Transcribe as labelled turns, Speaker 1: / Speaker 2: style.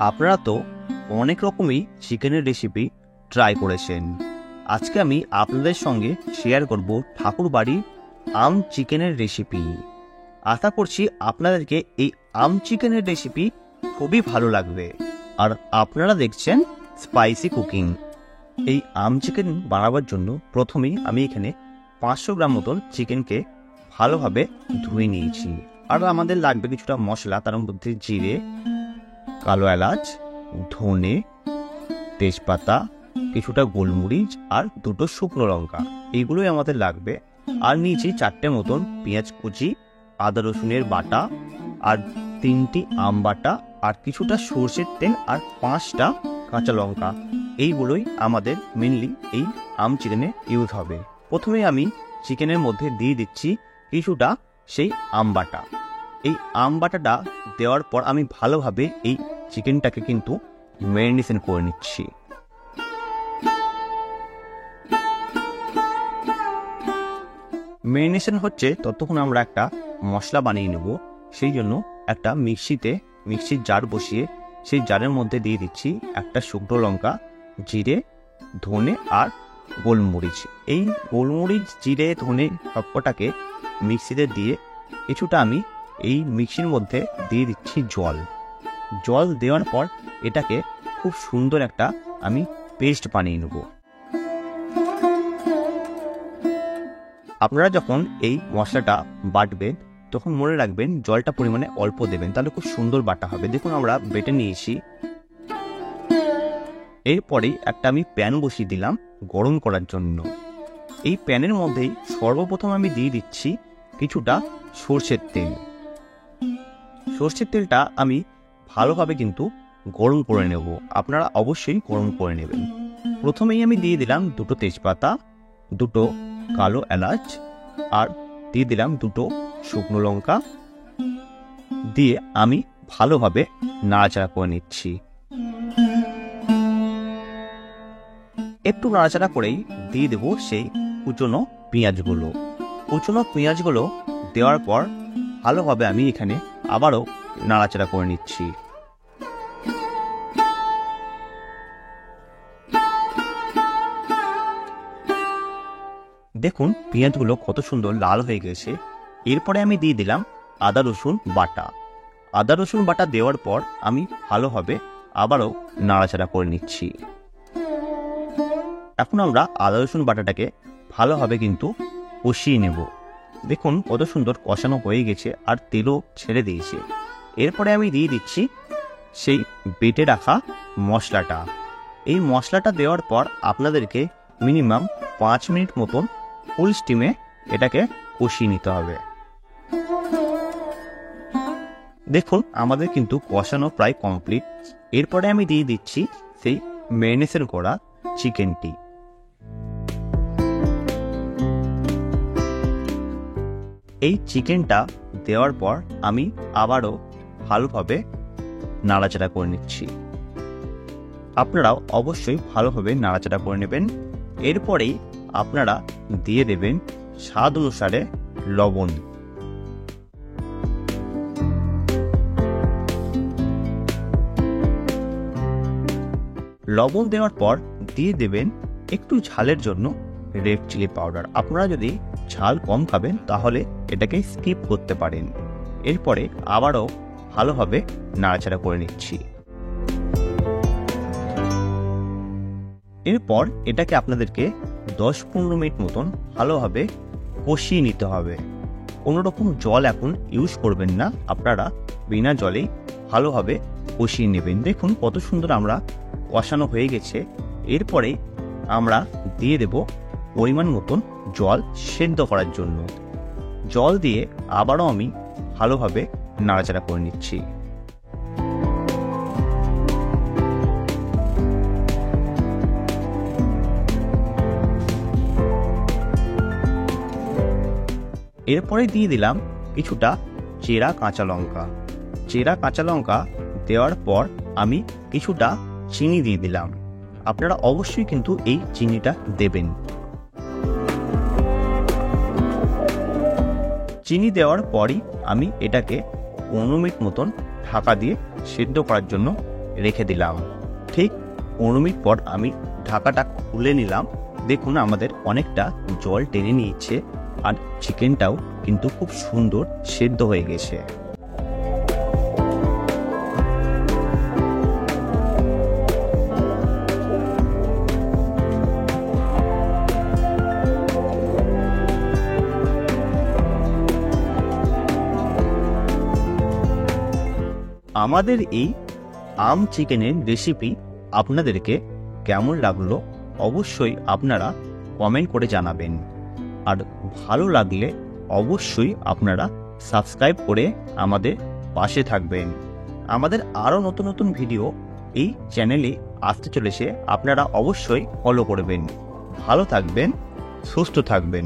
Speaker 1: আপনারা তো অনেক রকমই চিকেনের রেসিপি ট্রাই করেছেন। আজকে আমি আপনাদের সঙ্গে শেয়ার করব ঠাকুরবাড়ির আম চিকেনের রেসিপি। আশা করছি আপনাদেরকে এই আম চিকেনের রেসিপি খুবই ভালো লাগবে। আর আপনারা দেখছেন স্পাইসি কুকিং। এই আম চিকেন বানাবার জন্য প্রথমেই আমি এখানে 500 গ্রাম মতন চিকেনকে ভালোভাবে ধুয়ে নিয়েছি। আর আমাদের লাগবে কিছুটা মশলা, তার মধ্যে জিরে, কালো এলাচ, ধনে, তেজপাতা, কিছুটা গোলমরিচ আর 2টো শুকনো লঙ্কা, এইগুলোই আমাদের লাগবে। আর নিয়েছি 4টে মতন পেঁয়াজ কুচি, আদা রসুনের বাটা, আর 3টি আম বাটা, আর কিছুটা সর্ষের তেল, আর 5টা কাঁচা লঙ্কা। এইগুলোই আমাদের মেনলি এই আম চিকেনে ইউজ হবে। প্রথমে আমি চিকেনের মধ্যে দিয়ে দিচ্ছি কিছুটা সেই আম বাটা। এই আম বাটাটা দেওয়ার পর আমি ভালোভাবে এই চিকেনটাকে কিন্তু ম্যারিনেশন করে নিচ্ছি। ম্যারিনেশন হচ্ছে ততক্ষণ আমরা একটা মশলা বানিয়ে নেব। সেই জন্য একটা মিক্সির জার বসিয়ে সেই জারের মধ্যে দিয়ে দিচ্ছি একটা শুকনো লঙ্কা, জিরে, ধনে আর গোলমরিচ। এই গোলমরিচ, জিরে, ধনে সবকটাকে মিক্সিতে দিয়ে কিছুটা আমি এই মিক্সির মধ্যে দিয়ে দিচ্ছি জল দেওয়ার পর এটাকে খুব সুন্দর একটা আমি পেস্ট বানিয়ে নেব। আপনারা যখন এই মশলাটা বাটবেন তখন মনে রাখবেন জলটা পরিমাণে অল্প দেবেন, তাহলে খুব সুন্দর বাটা হবে। দেখুন আমরা বেটে নিয়েছি। এরপরেই একটা আমি প্যান বসিয়ে দিলাম গরম করার জন্য। এই প্যানের মধ্যেই সর্বপ্রথম আমি দিয়ে দিচ্ছি কিছুটা সর্ষের তেল। সর্ষের তেলটা আমি ভালোভাবে কিন্তু গরম করে নেব। আপনারা অবশ্যই গরম করে নেবেন। প্রথমেই আমি দিয়ে দিলাম 2টো তেজপাতা, 2টো কালো এলাচ, আর দিয়ে দিলাম 2টো শুকনো লঙ্কা। দিয়ে আমি ভালোভাবে নাড়াচাড়া করে নিচ্ছি। একটু নাড়াচাড়া করেই দিয়ে দেবো সেই কুচনো পেঁয়াজগুলো দেওয়ার পর ভালোভাবে আমি এখানে আবারও নাড়াচাড়া করে নিচ্ছি। দেখুন পেঁয়াজগুলো কত সুন্দর লাল হয়ে গেছে। এরপরে আমি দিয়ে দিলাম আদা রসুন বাটা দেওয়ার পর আমি ভালোভাবে আবারও নাড়াচাড়া করে নিচ্ছি। এখন আমরা আদা রসুন বাটাটাকে ভালোভাবে কিন্তু কষিয়ে নেব। দেখুন কত সুন্দর কষানো হয়ে গেছে আর তেলও ছেড়ে দিয়েছে। এরপরে আমি দিয়ে দিচ্ছি সেই বেটে রাখা মশলাটা। এই মশলাটা দেওয়ার পর আপনাদেরকে মিনিমাম 5 মিনিট মতন ফুল স্টিমে এটাকে কষিয়ে নিতে হবে। দেখুন আমাদের কিন্তু কষানো প্রায় কমপ্লিট। এরপরে আমি দিয়ে দিচ্ছি সেই ম্যারিনেশন করা চিকেনটি। এই চিকেনটা দেওয়ার পর আমি আবারও ভালোভাবে নাড়াচাড়া করে নিচ্ছি। আপনারাও অবশ্যই ভালোভাবে নাড়াচাড়া করে নেবেন। এরপরেই আপনারা দিয়ে দেবেন স্বাদ অনুসারে লবণ। লবণ দেওয়ার পর দিয়ে দেবেন একটু ঝালের জন্য রেড চিলি পাউডার। আপনারা যদি ঝাল কম খাবেন তাহলে এটাকে স্কিপ করতে পারেন। এরপরে আবারও ভালোভাবে নাড়াচাড়া করে নিচ্ছি। এরপর এটাকে আপনাদেরকে 10-15 মিনিট মতন ভালোভাবে কষিয়ে নিতে হবে। কোনো রকম জল এখন ইউজ করবেন না, আপনারা বিনা জলেই ভালোভাবে কষিয়ে নেবেন। দেখুন কত সুন্দর আমরা কষানো হয়ে গেছে। এরপরে আমরা দিয়ে দেব পরিমাণ মতন জল সেদ্ধ করার জন্য। জল দিয়ে আবারও আমি ভালোভাবে নাড়াচাড়া করে নিচ্ছি। এরপরে দিয়ে দিলাম কিছুটা চেরা কাঁচা লঙ্কা দেওয়ার পর আমি কিছুটা চিনি দিয়ে দিলাম। আপনারা অবশ্যই কিন্তু এই চিনিটা দেবেন। চিনি দেওয়ার পরই আমি এটাকে 15 মিনিট মতন ঢাকা দিয়ে সেদ্ধ করার জন্য রেখে দিলাম। ঠিক 15 মিনিট পর আমি ঢাকাটা খুলে নিলাম। দেখুন আমাদের অনেকটা জল টেনে নিয়েছে আর চিকেনটাও কিন্তু খুব সুন্দর সেদ্ধ হয়ে গেছে। আমাদের এই আম চিকেনের রেসিপি আপনাদেরকে কেমন লাগলো অবশ্যই আপনারা কমেন্ট করে জানাবেন। আর ভালো লাগলে অবশ্যই আপনারা সাবস্ক্রাইব করে আমাদের পাশে থাকবেন। আমাদের আরও নতুন নতুন ভিডিও এই চ্যানেলে আসতে চলেছে, আপনারা অবশ্যই ফলো করবেন। ভালো থাকবেন, সুস্থ থাকবেন।